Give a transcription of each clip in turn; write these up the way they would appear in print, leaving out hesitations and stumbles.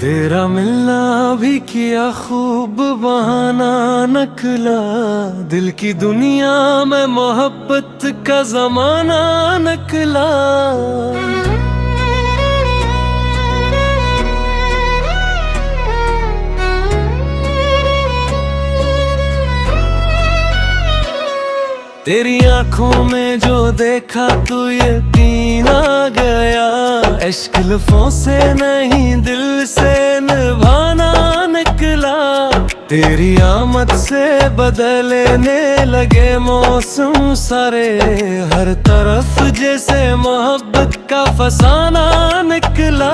तेरा मिलना भी किया खूब बहाना नकला, दिल की दुनिया में मोहब्बत का जमाना नकला। तेरी आंखों में जो देखा तो यकीन आ गया, इश्क लफ्ज़ों से नहीं दिल से निभाना निकला। तेरी आमद से बदलने लगे मौसम सारे, हर तरफ जैसे मोहब्बत का फसाना निकला।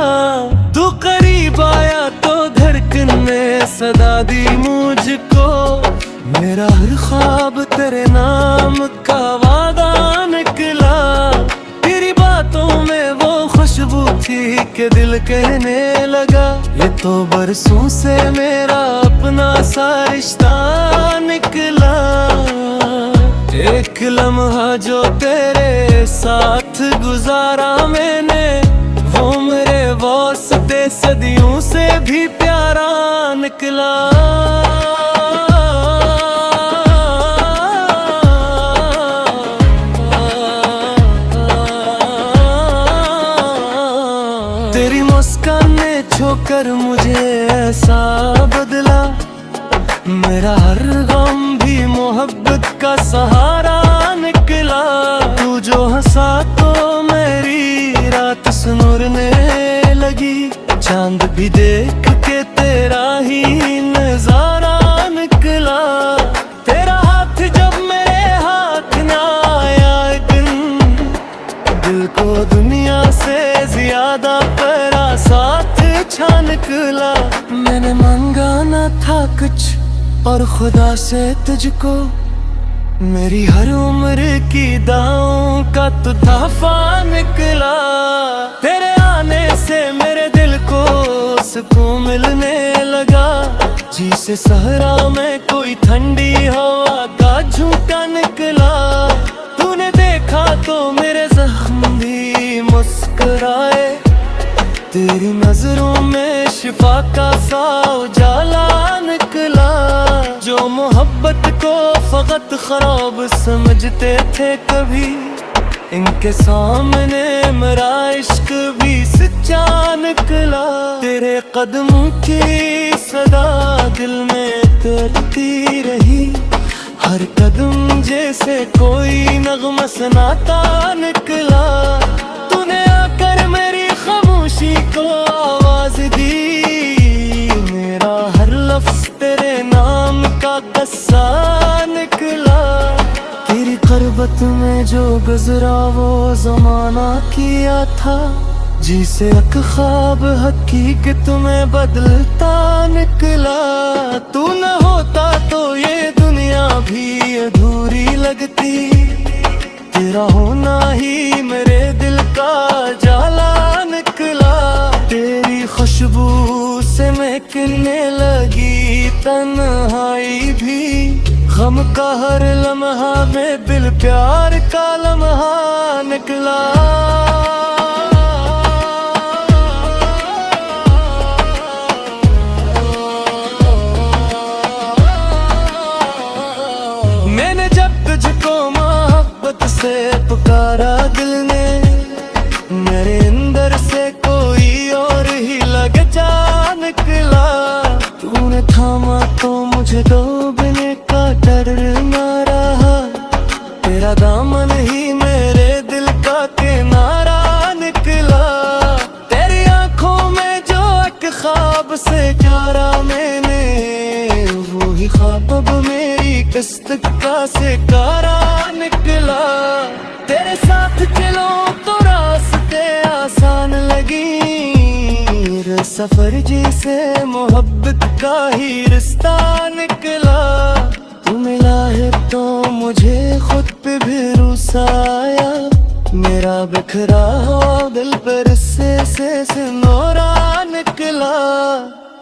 तू करीब आया तो धड़कन ने सदा दी मुझको, मेरा हर ख्वाब तेरे नाम का वादा निकला। तेरी बातों में वो खुशबू थी कि दिल कहने लगा, ये तो बरसों से मेरा अपना सा रिश्ता निकला। एक लम्हा जो तेरे साथ गुजारा मैंने, वो मेरे वास्ते सदियों से भी प्यारा निकला। तेरी मुस्कान ने छूकर मुझे ऐसा बदला, मेरा हर गम भी मोहब्बत का सहारा निकला। तू जो हंसा तो मेरी रात सुनरने लगी, चांद भी देख के तेरा ही नजारा निकला। तेरा हाथ जब मेरे हाथ में आया एक दिन, दिल को दुनिया से ज्यादा तेरा साथ छा निकला। मैंने मांगा ना था कुछ और खुदा से तुझको, मेरी हर उम्र की दाओं का तो तोहफा निकला। तेरे आने से मेरे दिल को सुकून मिलने लगा, जी से सहरा में कोई ठंडी हवा का झोंका निकला। तूने देखा तो मेरे जख्म भी मुस्कुराए, तेरी नजरों में शिफा का सा उजाला निकला। जो मोहब्बत को फकत खराब समझते थे कभी, इनके सामने मेरा इश्क भी सच्चा निकला। तेरे कदमों की सदा दिल में तरती रही, हर कदम जैसे कोई नगमा सुनाता निकला। तूने आकर मेरी खामोशी को आवाज दी, मेरा हर लफ्ज तेरे नाम का कस्सा निकला। तेरी क़ुर्बत में जो गुजरा वो ज़माना किया था, जिसे एक ख्वाब हकीकत में बदलता निकला। तू न होता तो ये दुनिया भी अधूरी लगती, तेरा होना ही मेरे दिल का जाला निकला। तेरी खुशबू से महकने लगी तन्हाई भी, गम का हर लम्हा में दिल प्यार का लम्हा निकला। मैंने जब तुझको मोहब्बत से पुकारा दिल ने, मेरे अंदर से कोई और ही लग जा निकला। तूने थामा तो मुझे डूबने का डर ना रहा, तेरा दामन ही मेरे दिल का किनारा निकला। तेरी आंखों में जो एक ख्वाब से प्यारा मैंने, वो ही ख्वाब अब मेरी किस्त का सिकारा निकला। तेरे साथ चलो तो रास्ते आसान लगी, सफर जैसे मोहब्बत का ही रिश्ता निकला। तू मिला है तो मुझे खुद पे भरोसा आया, मेरा बिखरा हो दिल पर इससे से सिनोरा निकला।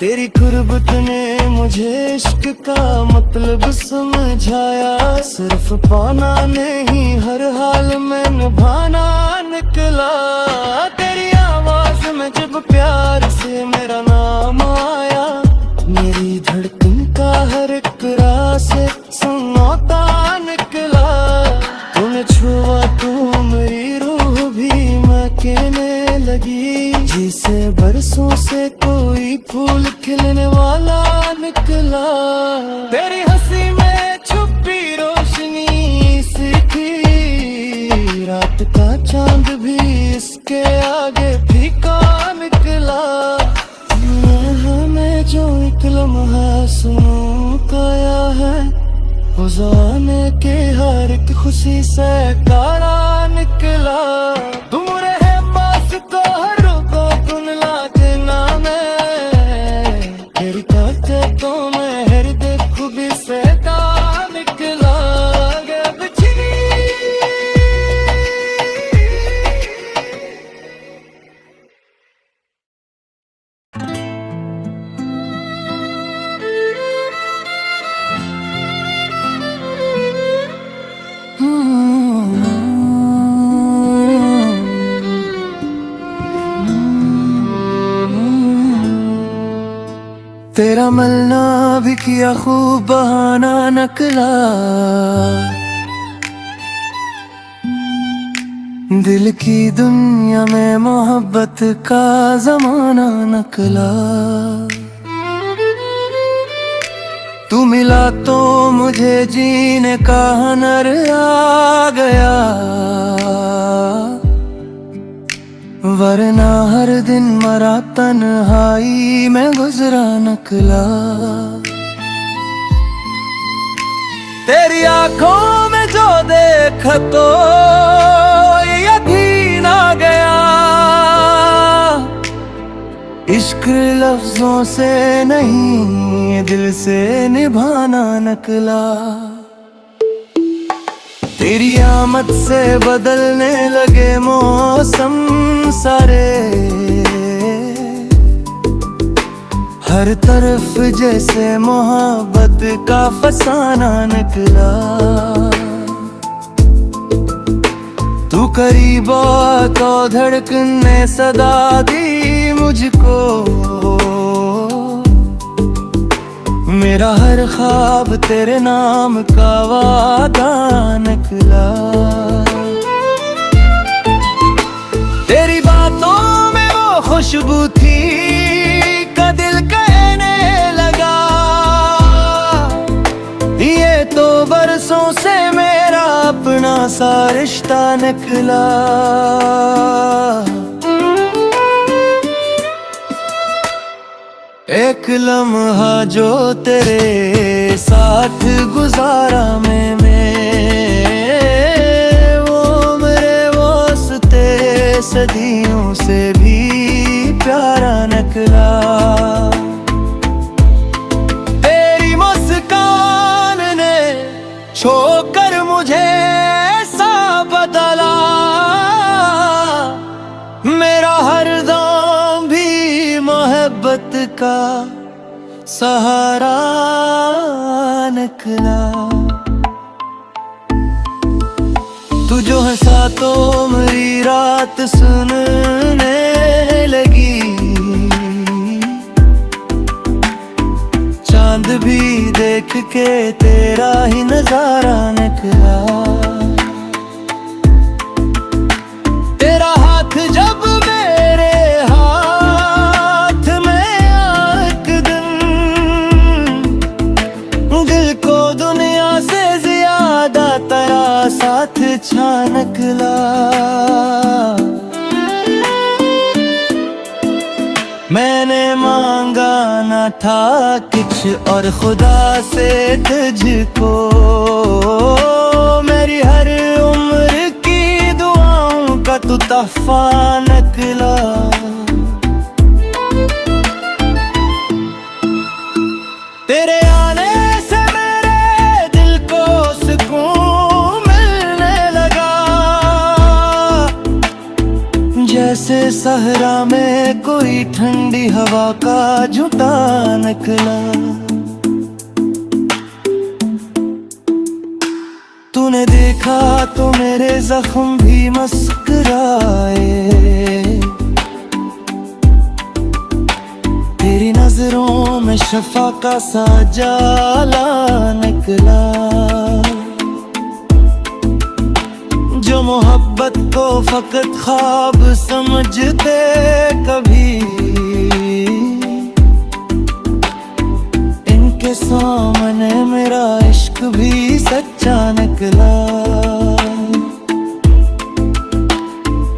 तेरी कुर्बत ने मुझे इश्क का मतलब समझाया, सिर्फ पाना नहीं हर हाल में निभाना निकला। तेरी आवाज में जब प्यार से मेरा नाम काम आया। मेरी धड़कन का हर एक रास सन्नाटा निकला। तूने छुआ तो मेरी रूह भी महकने लगी। जिसे बरसों से कोई फूल खिलने वाला निकला। तेरी हंसी में छुपी रोशनी सी थी। रात का चांद भी इसके आगे फीका निकला। हमें जो एक लम्हा सुनूं काया है, वो ज़माने के हर एक खुशी से काला निकला। तुम रहे पास तो हर को कुन लाजना में। तेरी बातें तो मैं हृदय खूबी से का निकला। तेरा मिलना भी किया खूब बहाना नकला। दिल की दुनिया में मोहब्बत का जमाना नकला। तू मिला तो मुझे जीने का हुनर आ गया। वरना हर दिन मरा तन्हाई में गुजरा नकला। तेरी आंखों में जो देखा तो यकीन आ गया। इश्क लफ्जों से नहीं दिल से निभाना नकला। तेरी आमद से बदलने लगे मौसम सारे। हर तरफ जैसे मोहब्बत का फसाना निकला। तू करीब आ तो धड़कन ने सदा दी मुझको। मेरा हर ख्वाब तेरे नाम का वादा निकला। तेरी बातों में वो खुशबू थी का दिल कहने लगा। ये तो बरसों से मेरा अपना सा रिश्ता निकला। एक लम्हा जो तेरे साथ गुजारा मैंने, वो मेरे वास्ते सदियों से भी प्यारा निकला। तेरी मुस्कान ने छोकर मुझे ऐसा बदला। मेरा हर दम भी मोहब्बत का सहारा निकला। तू जो हंसा तो मेरी रात सुनने लगी। चांद भी देख के तेरा ही नजारा निकला। तेरा हाथ जब मेरे हाथ में एक दिन, दिल को दुनिया से ज्यादा तेरा साथ छा निकला। मैंने मांगा न था कुछ और खुदा से तुझको। मेरी हर उम्र की दुआओं का तू तोहफा निकला। तेरे आने से मेरे दिल को सुकून मिलने लगा। जैसे सहरा में कोई ठंडी हवा का झुंटा निकला। तूने देखा तो मेरे जख्म भी मुस्कुराए। तेरी नजरों में शफा का सा जाला निकला, जो मोहब्बत को फकत ख्वाब समझते कभी, इनके सामने मेरा इश्क भी सच्चा निकला।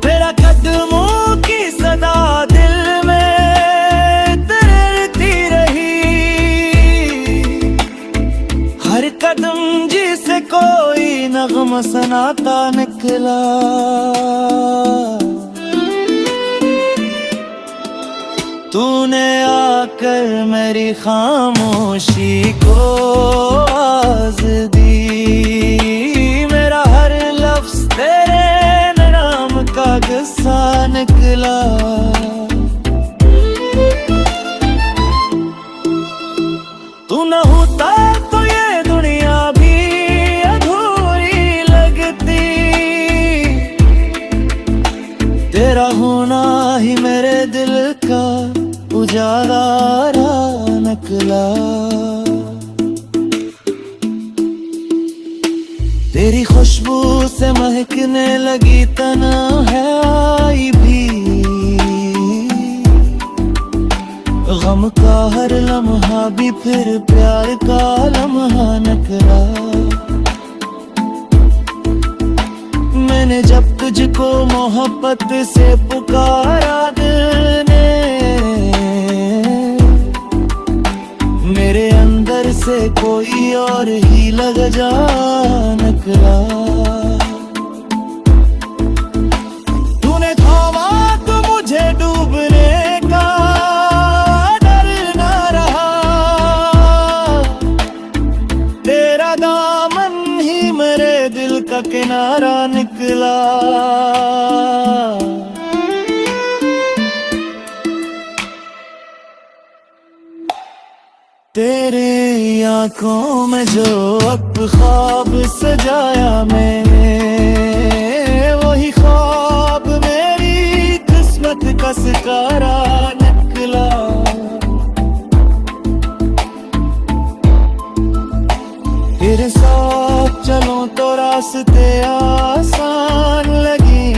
तेरा कदमों की सदा दिल में तैरती रही, हर कदम जिसे कोई नगमा सुनाता निकला। तूने आकर मेरी खामोशी को आवाज दी, मेरा हर लफ्ज तेरे नाम का किस्सा निकला। तू न होता तो ये दुनिया भी अधूरी लगती, तेरा होना ही मेरे दिल का उजाला निकला। तेरी खुशबू से महकने लगी तन्हाई भी, गम का हर लम्हा भी फिर प्यार का लम्हा निकला। मैंने जब तुझको मोहब्बत से पुकारा दिल ने, मेरे अंदर से कोई और ही लग जा निकला। तूने थामा तो मुझे डूबने का डर ना रहा, तेरा दामन ही मेरे दिल का किनारा निकला। तेरे आंखों में जो अब ख्वाब सजाया मैंने, वही ख्वाब मेरी किस्मत का सितारा निकला। तेरे साथ चलूं तो रास्ते आसान लगे,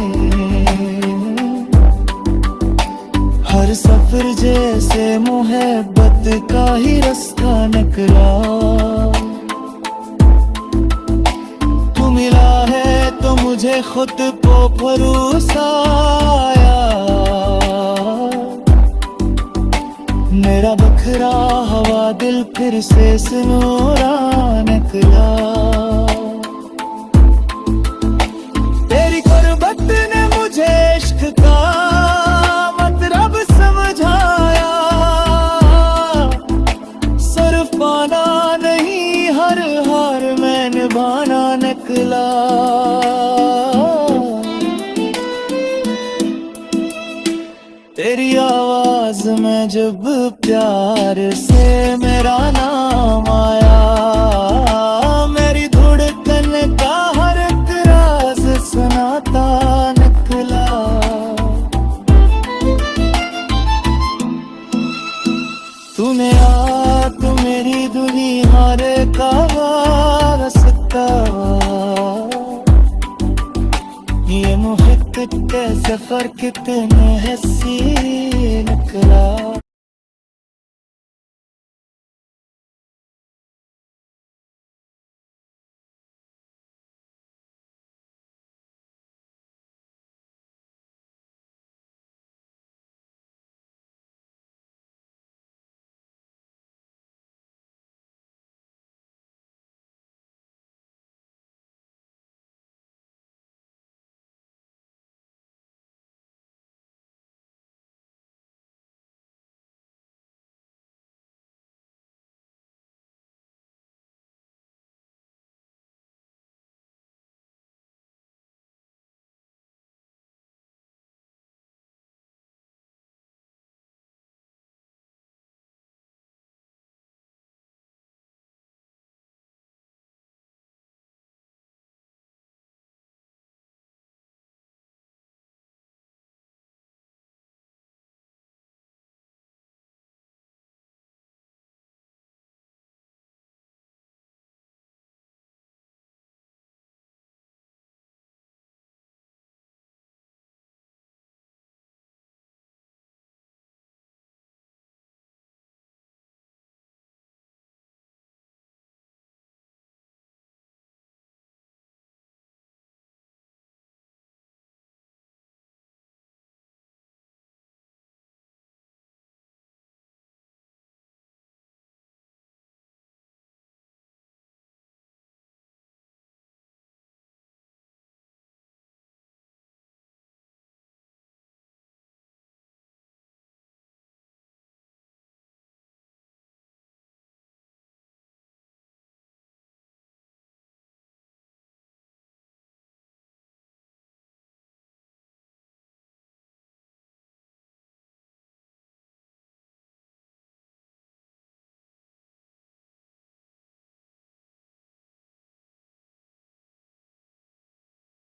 हर सफर जैसे मोहब्बत का ही रास्ता निकला। तू मिला है तो मुझे खुद को भरोसा आया, मेरा बखरा हवा दिल फिर से सुनूरा निकला। तेरी गुर्बत ने मुझे इश्क का मतलब समझाया, सिर्फ पाना नहीं हर हार में निभाना निकला। तेरी आवाज में जब प्यार से मेरा नाम आया, मेरी धड़कन का हर एक राज सुनाता निकला। तूने आ तो मेरी दुनिया रे का वास्ता, ये मुहित के सफर कितने हंसी निकला।